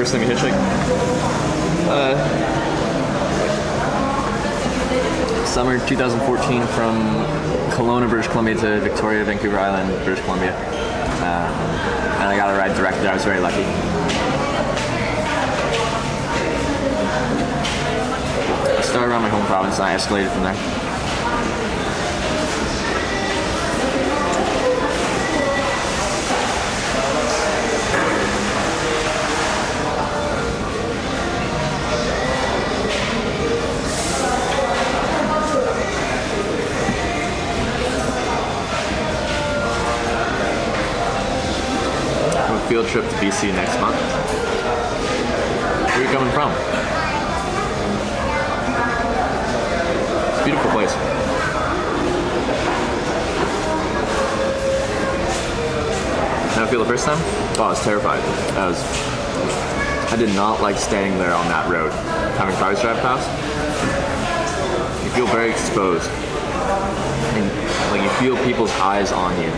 First time you hitchhiked? Summer 2014 from Kelowna, British Columbia to Victoria, Vancouver Island, British Columbia. And I got a ride direct there. I was very lucky. I started around my home province and I escalated from there. Field trip to BC next month. Where are you coming from? It's a beautiful place. How did I feel the first time? Oh, I was terrified. I did not like standing there on that road, having cars drive past. You feel very exposed. And like you feel people's eyes on you.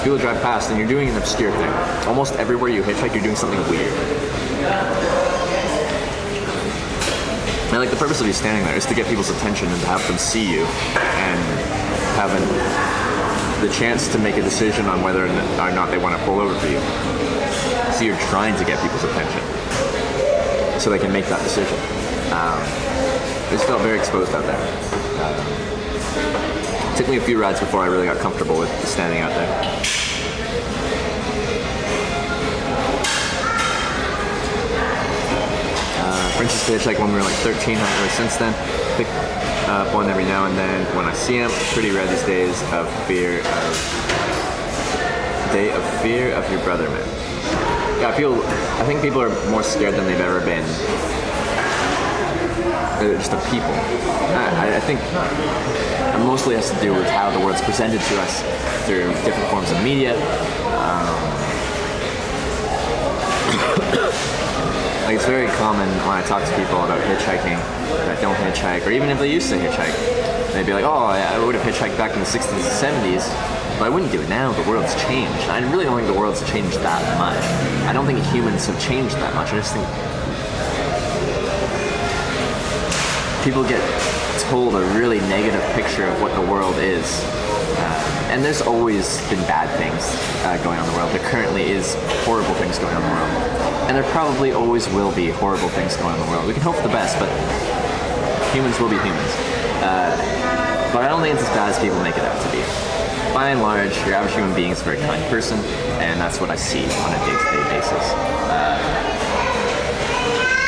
People drive past and you're doing an obscure thing. Almost everywhere you hitchhike, you're doing something weird. And like the purpose of you standing there is to get people's attention and to have them see you and have the chance to make a decision on whether or not they want to pull over for you. So you're trying to get people's attention so they can make that decision. I just felt very exposed out there. It took me a few rides before I really got comfortable with standing out there. Princess to hitchhike when we were like 13, haven't really since then. Pick up one every now and then when I see him. Pretty rare these days of fear of your brother, man. Yeah, I think people are more scared than they've ever been. Just the people. I think it mostly has to do with how the world's presented to us through different forms of media. Like it's very common when I talk to people about hitchhiking that don't hitchhike, or even if they used to hitchhike, they'd be like, oh, I would have hitchhiked back in the 60s and 70s, but I wouldn't do it now. The world's changed. I really don't think the world's changed that much. I don't think humans have changed that much. I just think people get told a really negative picture of what the world is. And there's always been bad things going on in the world. There currently is horrible things going on in the world. And there probably always will be horrible things going on in the world. We can hope for the best, but humans will be humans. But I don't think it's as bad as people make it out to be. By and large, your average human being is a very kind person, and that's what I see on a day-to-day basis.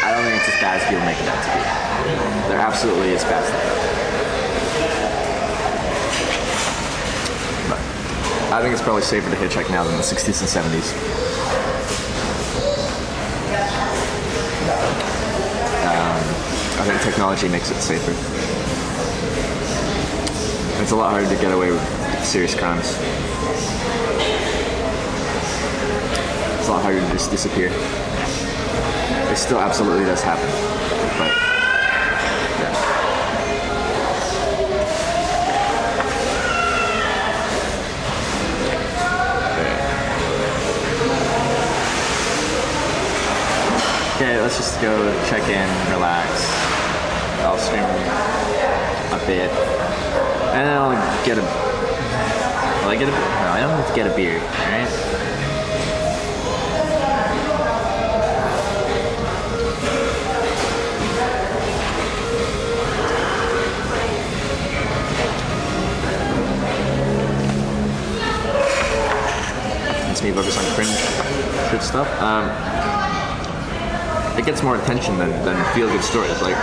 I don't think it's as bad as people make it out to be. They're absolutely as bad as they are. But I think it's probably safer to hitchhike now than the 60s and 70s. I think technology makes it safer. It's a lot harder to get away with serious crimes. It's a lot harder to just disappear. It still absolutely does happen, but yeah. Okay, let's just go check in, relax. I'll stream a bit, and then I'll get a. Will I get a? No, I don't have to get a beer. All right. It's me focus on cringe shit stuff. It gets more attention than feel-good stories. Like,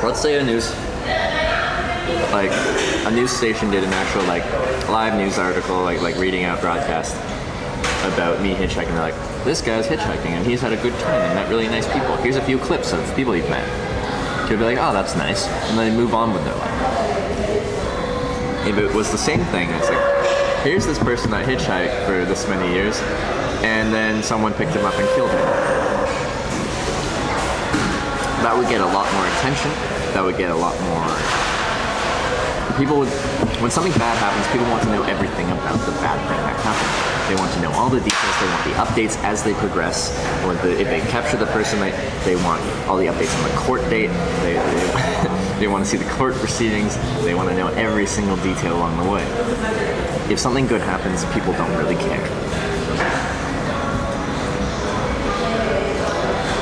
let's say a news station did an actual like live news article, like reading out broadcast about me hitchhiking. They're like, this guy's hitchhiking and he's had a good time and met really nice people. Here's a few clips of people he's met. You'd be like, oh, that's nice, and then they move on with their life. If it was the same thing, it's like, here's this person that hitchhiked for this many years, and then someone picked him up and killed him. That would get a lot more attention. That would get a lot more. People would, when something bad happens, people want to know everything about the bad thing that happened. They want to know all the details. They want the updates as they progress. If they capture the person, they want all the updates on the court date. They want to see the court proceedings. They want to know every single detail along the way. If something good happens, people don't really care.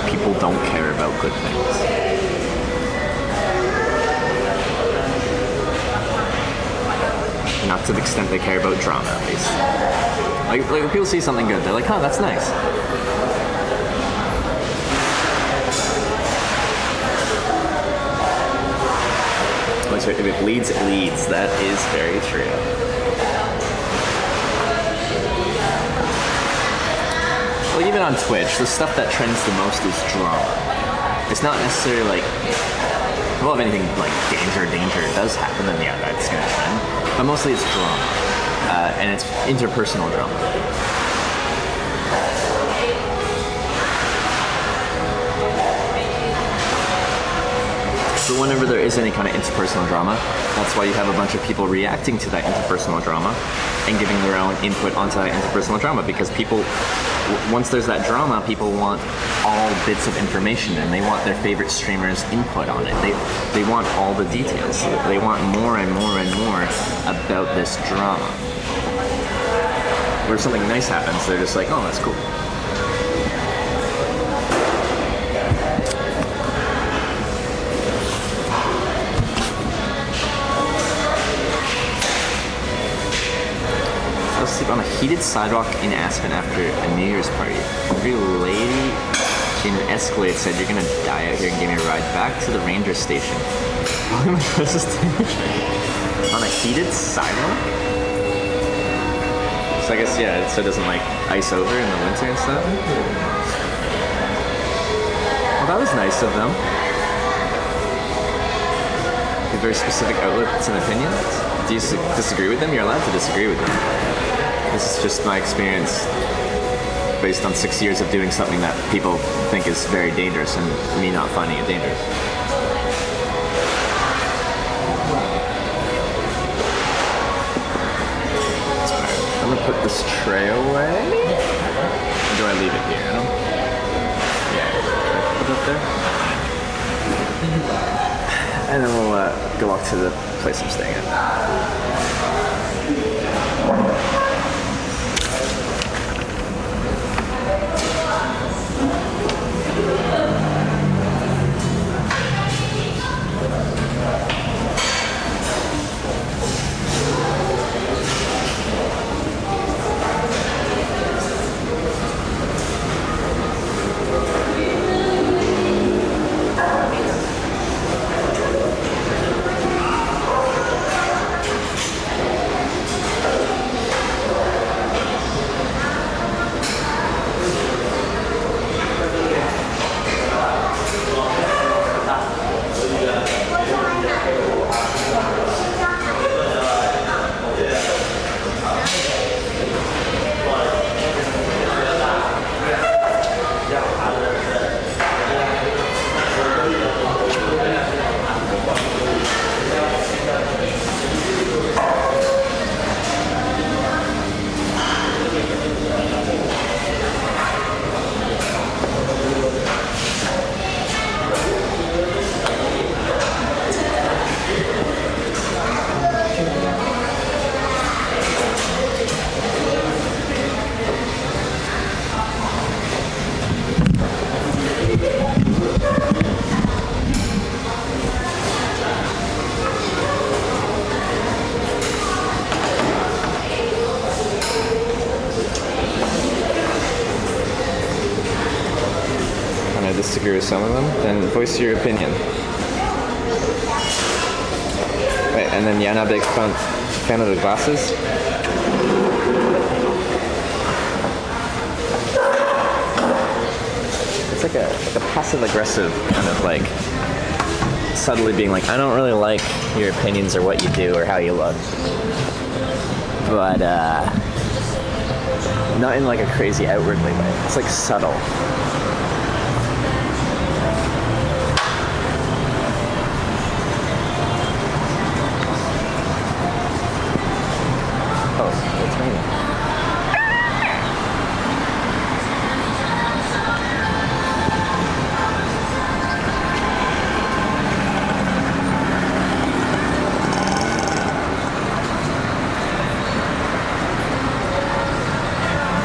People don't care about good things. Not to the extent they care about drama, at least. Like when people see something good, they're like, "Oh, that's nice." If it bleeds, it leads. That is very true. Well, even on Twitch, the stuff that trends the most is drama. It's not necessarily like, well, if anything like danger does happen, then yeah, that's gonna trend. But mostly it's drama, and it's interpersonal drama. So whenever there is any kind of interpersonal drama, that's why you have a bunch of people reacting to that interpersonal drama and giving their own input onto that interpersonal drama, because people, once there's that drama, people want all bits of information and they want their favorite streamers' input on it. They want all the details. They want more and more and more about this drama. Where something nice happens, they're just like, oh, that's cool. Sleep on a heated sidewalk in Aspen after a New Year's party. Every lady in an Escalade said, "You're gonna die out here," and gave me a ride back to the ranger station. What am I supposed to do? On a heated sidewalk? So I guess, yeah, so it doesn't like ice over in the winter and stuff. Well, that was nice of them. A very specific outlets and opinions. Do you disagree with them? You're allowed to disagree with them. This is just my experience based on 6 years of doing something that people think is very dangerous and me not finding it dangerous. I'm gonna put this tray away. Or do I leave it here? I don't. Yeah. Put it up there. And then we'll go walk to the place I'm staying at. Disagree with some of them, then voice your opinion. Wait, and then Yana, big fan of the glasses. It's like a passive-aggressive kind of like subtly being like, I don't really like your opinions or what you do or how you look, but not in like a crazy outwardly way. It's like subtle.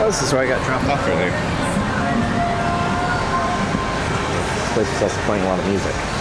Oh, this is where I got dropped off earlier. This place is also playing a lot of music.